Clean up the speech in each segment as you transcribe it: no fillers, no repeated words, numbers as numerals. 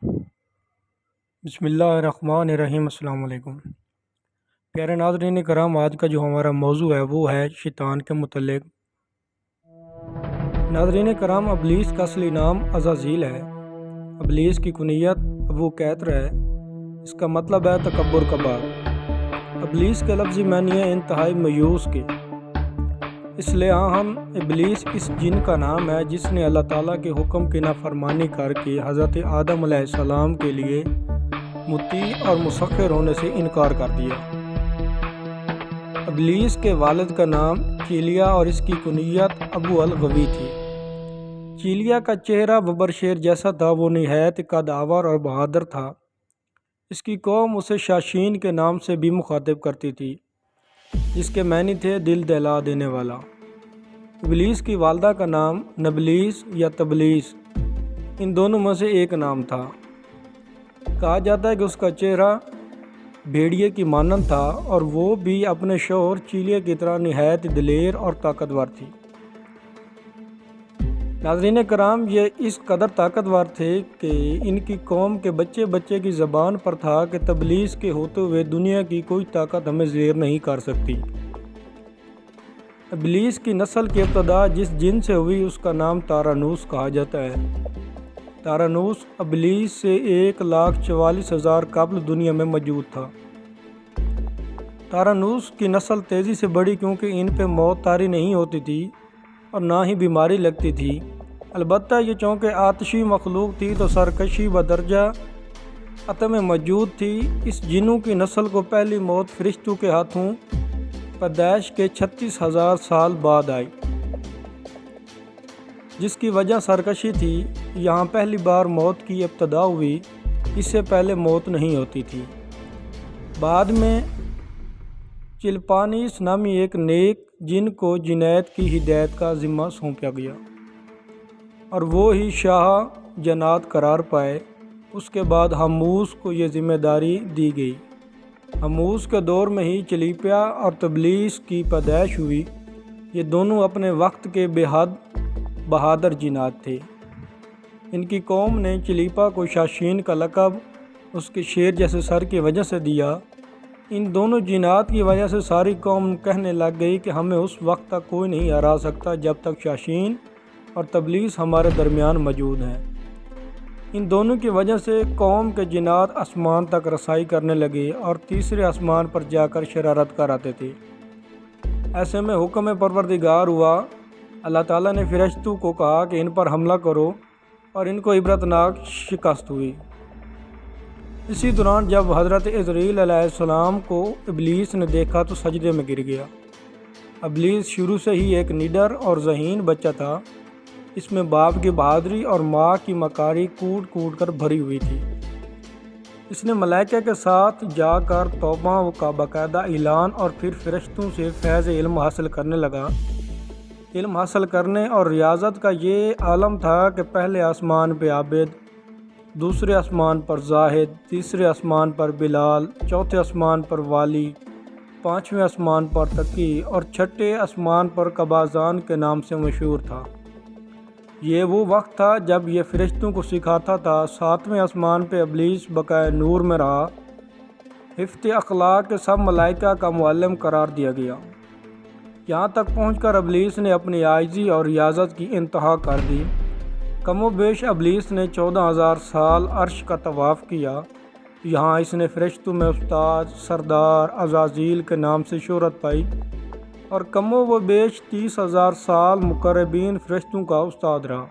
بسم اللہ الرحمن الرحیم۔ السلام علیکم پیارے ناظرین کرام، آج کا جو ہمارا موضوع ہے وہ ہے شیطان کے متعلق۔ ناظرین کرام، ابلیس کا اصلی نام عزازیل ہے۔ ابلیس کی کنیت ابو قیطر ہے۔ اس کا مطلب ہے تکبر کا باپ۔ ابلیس کے لفظی معنی ہے انتہائی مایوس کے۔ اس لیے ہم ابلیس اس جن کا نام ہے جس نے اللہ تعالیٰ کے حکم کی نافرمانی کر کے حضرت آدم علیہ السلام کے لیے مطیع اور مسخر ہونے سے انکار کر دیا۔ ابلیس کے والد کا نام چیلیا اور اس کی کنیت ابو الغوی تھی۔ چیلیا کا چہرہ ببر شیر جیسا تھا، وہ نہایت قدآور اور بہادر تھا۔ اس کی قوم اسے شاشین کے نام سے بھی مخاطب کرتی تھی، جس کے معنی تھے دل دہلا دینے والا۔ ابلیس کی والدہ کا نام نبلیس یا تبلیس، ان دونوں میں سے ایک نام تھا۔ کہا جاتا ہے کہ اس کا چہرہ بھیڑیے کی مانند تھا اور وہ بھی اپنے شوہر چیلیا کی طرح نہایت دلیر اور طاقتور تھی۔ ناظرین کرام، یہ اس قدر طاقتور تھے کہ ان کی قوم کے بچے بچے کی زبان پر تھا کہ تبلیس کے ہوتے ہوئے دنیا کی کوئی طاقت ہمیں زیر نہیں کر سکتی۔ ابلیس کی نسل کی ابتدا جس جن سے ہوئی اس کا نام تارانوس کہا جاتا ہے۔ تارانوس ابلیس سے 1,44,000 قبل دنیا میں موجود تھا۔ تارانوس کی نسل تیزی سے بڑھی کیونکہ ان پہ موت طاری نہیں ہوتی تھی اور نہ ہی بیماری لگتی تھی۔ البتہ یہ چونکہ آتشی مخلوق تھی تو سرکشی بدرجہ عتم میں موجود تھی۔ اس جنوں کی نسل کو پہلی موت فرشتوں کے ہاتھوں پیدائش کے 36,000 سال بعد آئی، جس کی وجہ سرکشی تھی۔ یہاں پہلی بار موت کی ابتدا ہوئی، اس سے پہلے موت نہیں ہوتی تھی۔ بعد میں چلپانیس نامی ایک نیک جن کو جنات کی ہدایت کا ذمہ سونپا گیا اور وہ ہی شاہ جنات قرار پائے۔ اس کے بعد ہموس کو یہ ذمہ داری دی گئی۔ ہموس کے دور میں ہی چلیپیا اور تبلیس کی پیدائش ہوئی۔ یہ دونوں اپنے وقت کے بے حد بہادر جنات تھے۔ ان کی قوم نے چلیپا کو شاشین کا لقب اس کے شیر جیسے سر کی وجہ سے دیا۔ ان دونوں جنات کی وجہ سے ساری قوم کہنے لگ گئی کہ ہمیں اس وقت تک کوئی نہیں ہرا سکتا جب تک شاشین اور تبلیس ہمارے درمیان موجود ہیں۔ ان دونوں کی وجہ سے قوم کے جنات آسمان تک رسائی کرنے لگے اور تیسرے آسمان پر جا کر شرارت کراتے تھے۔ ایسے میں حکم پروردگار ہوا۔ اللہ تعالیٰ نے فرشتوں کو کہا کہ ان پر حملہ کرو اور ان کو عبرتناک شکست ہوئی۔ اسی دوران جب حضرت عزرائیل علیہ السلام کو ابلیس نے دیکھا تو سجدے میں گر گیا۔ ابلیس شروع سے ہی ایک نڈر اور ذہین بچہ تھا۔ اس میں باپ کی بہادری اور ماں کی مکاری کوٹ کوٹ کر بھری ہوئی تھی۔ اس نے ملائکہ کے ساتھ جا کر توبہ کا باقاعدہ اعلان اور پھر فرشتوں سے فیض علم حاصل کرنے لگا۔ علم حاصل کرنے اور ریاضت کا یہ عالم تھا کہ پہلے آسمان پہ عابد، دوسرے آسمان پر زاہد، تیسرے آسمان پر بلال، چوتھے آسمان پر والی، پانچویں آسمان پر تقی اور چھٹے آسمان پر قبازان کے نام سے مشہور تھا۔ یہ وہ وقت تھا جب یہ فرشتوں کو سکھاتا تھا۔ ساتویں آسمان پہ ابلیس بقائے نور میں رہا۔ حفظ اخلاق کے سب ملائکہ کا معلم قرار دیا گیا۔ یہاں تک پہنچ کر ابلیس نے اپنی عاجزی اور ریاضت کی انتہا کر دی۔ کم و بیش ابلیس نے 14,000 سال عرش کا طواف کیا۔ یہاں اس نے فرشتوں میں استاد، سردار، عزازیل کے نام سے شہرت پائی اور کم و بیش 30,000 سال مقربین فرشتوں کا استاد رہا۔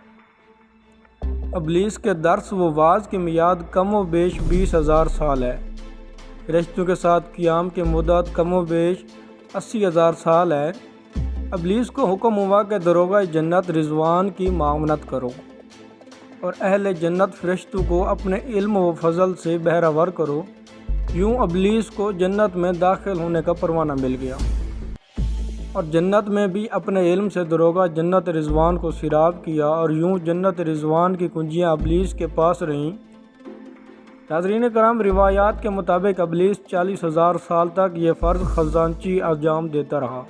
ابلیس کے درس و واعظ کی میعاد کم و بیش 20,000 سال ہے۔ فرشتوں کے ساتھ قیام کی مدت کم و بیش 80,000 سال ہے۔ ابلیس کو حکم ہوا کہ دروغہ جنت رضوان کی معاونت کرو اور اہل جنت فرشتوں کو اپنے علم و فضل سے بہرہور کرو۔ یوں ابلیس کو جنت میں داخل ہونے کا پروانہ مل گیا اور جنت میں بھی اپنے علم سے دروغہ جنت رضوان کو سیراب کیا اور یوں جنت رضوان کی کنجیاں ابلیس کے پاس رہیں۔ ناظرین کرام، روایات کے مطابق ابلیس 40,000 سال تک یہ فرض خزانچی انجام دیتا رہا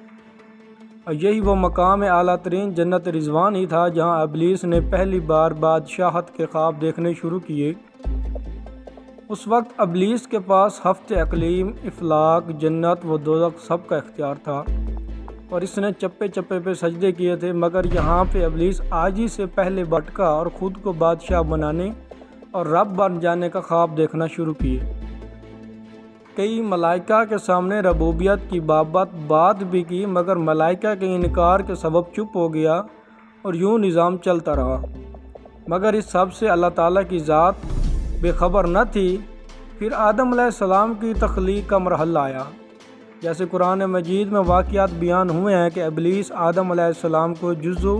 اور یہی وہ مقام اعلیٰ ترین جنت رضوان ہی تھا جہاں ابلیس نے پہلی بار بادشاہت کے خواب دیکھنے شروع کیے۔ اس وقت ابلیس کے پاس ہفت اقلیم، افلاک، جنت و دوزخ سب کا اختیار تھا اور اس نے چپے چپے پہ سجدے کیے تھے، مگر یہاں پہ ابلیس عاجزی سے پہلے بھٹکا اور خود کو بادشاہ بنانے اور رب بن جانے کا خواب دیکھنا شروع کیے۔ کئی ملائکہ کے سامنے ربوبیت کی بات بھی کی، مگر ملائکہ کے انکار کے سبب چپ ہو گیا اور یوں نظام چلتا رہا۔ مگر اس سب سے اللہ تعالیٰ کی ذات بے خبر نہ تھی۔ پھر آدم علیہ السلام کی تخلیق کا مرحلہ آیا۔ جیسے قرآن مجید میں واقعات بیان ہوئے ہیں کہ ابلیس آدم علیہ السلام کو جزو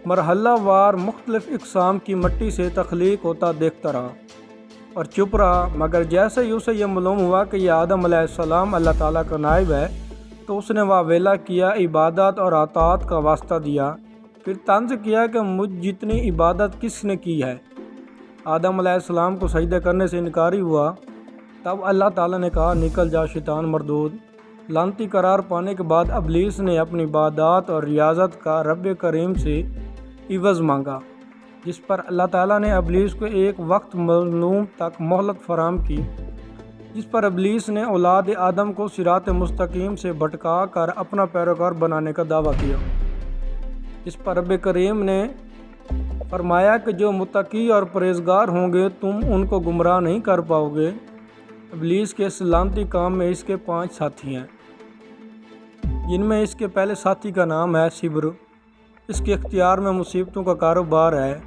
مرحلہ وار مختلف اقسام کی مٹی سے تخلیق ہوتا دیکھتا رہا اور چپ رہا، مگر جیسے ہی اسے یہ معلوم ہوا کہ یہ آدم علیہ السلام اللہ تعالیٰ کا نائب ہے تو اس نے واویلا کیا، عبادت اور اطاعت کا واسطہ دیا، پھر طنز کیا کہ مجھ جتنی عبادت کس نے کی ہے۔ آدم علیہ السلام کو سجدہ کرنے سے انکاری ہوا، تب اللہ تعالیٰ نے کہا نکل جا شیطان مردود۔ لعنتی قرار پانے کے بعد ابلیس نے اپنی عبادات اور ریاضت کا رب کریم سے عوض مانگا، جس پر اللہ تعالیٰ نے ابلیس کو ایک وقت معلوم تک مہلت فراہم کی، جس پر ابلیس نے اولاد آدم کو صراط مستقیم سے بھٹکا کر اپنا پیروکار بنانے کا دعویٰ کیا۔ اس پر رب کریم نے فرمایا کہ جو متقی اور پرہیزگار ہوں گے تم ان کو گمراہ نہیں کر پاؤ گے۔ ابلیس کے اس لعنتی کام میں اس کے 5 ساتھی ہیں، جن میں اس کے پہلے ساتھی کا نام ہے صبر۔ اس کے اختیار میں مصیبتوں کا کاروبار ہے،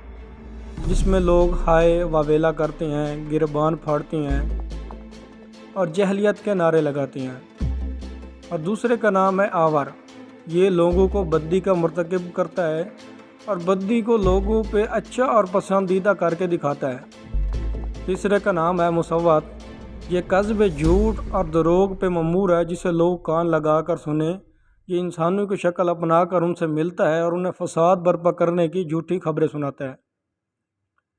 جس میں لوگ ہائے واویلا کرتے ہیں، گریبان پھاڑتے ہیں اور جہلیت کے نعرے لگاتے ہیں۔ اور دوسرے کا نام ہے آور، یہ لوگوں کو بدی کا مرتکب کرتا ہے اور بدی کو لوگوں پہ اچھا اور پسندیدہ کر کے دکھاتا ہے۔ تیسرے کا نام ہے مسوات، یہ کذب، جھوٹ اور دروغ پہ مأمور ہے، جسے لوگ کان لگا کر سنیں۔ یہ انسانوں کی شکل اپنا کر ان سے ملتا ہے اور انہیں فساد برپا کرنے کی جھوٹی خبریں سناتا ہے۔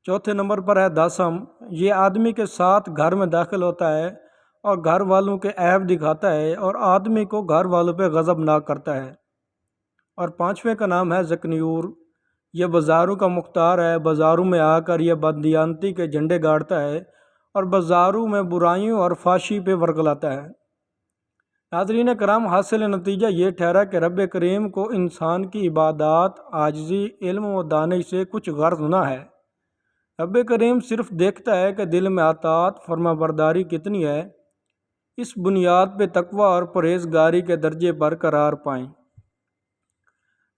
چوتھے نمبر پر ہے داسم، یہ آدمی کے ساتھ گھر میں داخل ہوتا ہے اور گھر والوں کے عیب دکھاتا ہے اور آدمی کو گھر والوں پہ غضب ناک کرتا ہے۔ اور پانچویں کا نام ہے زکنیور، یہ بازاروں کا مختار ہے، بازاروں میں آ کر یہ بددیانتی کے جھنڈے گاڑتا ہے اور بازاروں میں برائیوں اور فحشی پہ ورگلاتا ہے۔ ناظرین کرام، حاصل نتیجہ یہ ٹھہرا کہ رب کریم کو انسان کی عبادات، عاجزی، علم و دانش سے کچھ غرض نہ ہے۔ رب کریم صرف دیکھتا ہے کہ دل میں اطاعت، فرما برداری کتنی ہے۔ اس بنیاد پہ تقوی اور پرہیزگاری کے درجے برقرار پائیں۔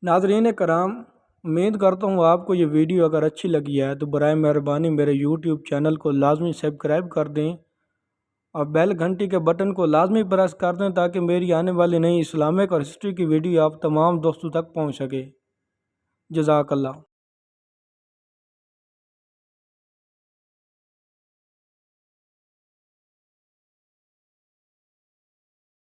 ناظرین کرام، امید کرتا ہوں آپ کو یہ ویڈیو اگر اچھی لگی ہے تو برائے مہربانی میرے یوٹیوب چینل کو لازمی سبسکرائب کر دیں اور بیل گھنٹی کے بٹن کو لازمی پریس کر دیں تاکہ میری آنے والی نئی اسلامک اور ہسٹری کی ویڈیو آپ تمام دوستوں تک پہنچ سکے۔ جزاک اللہ۔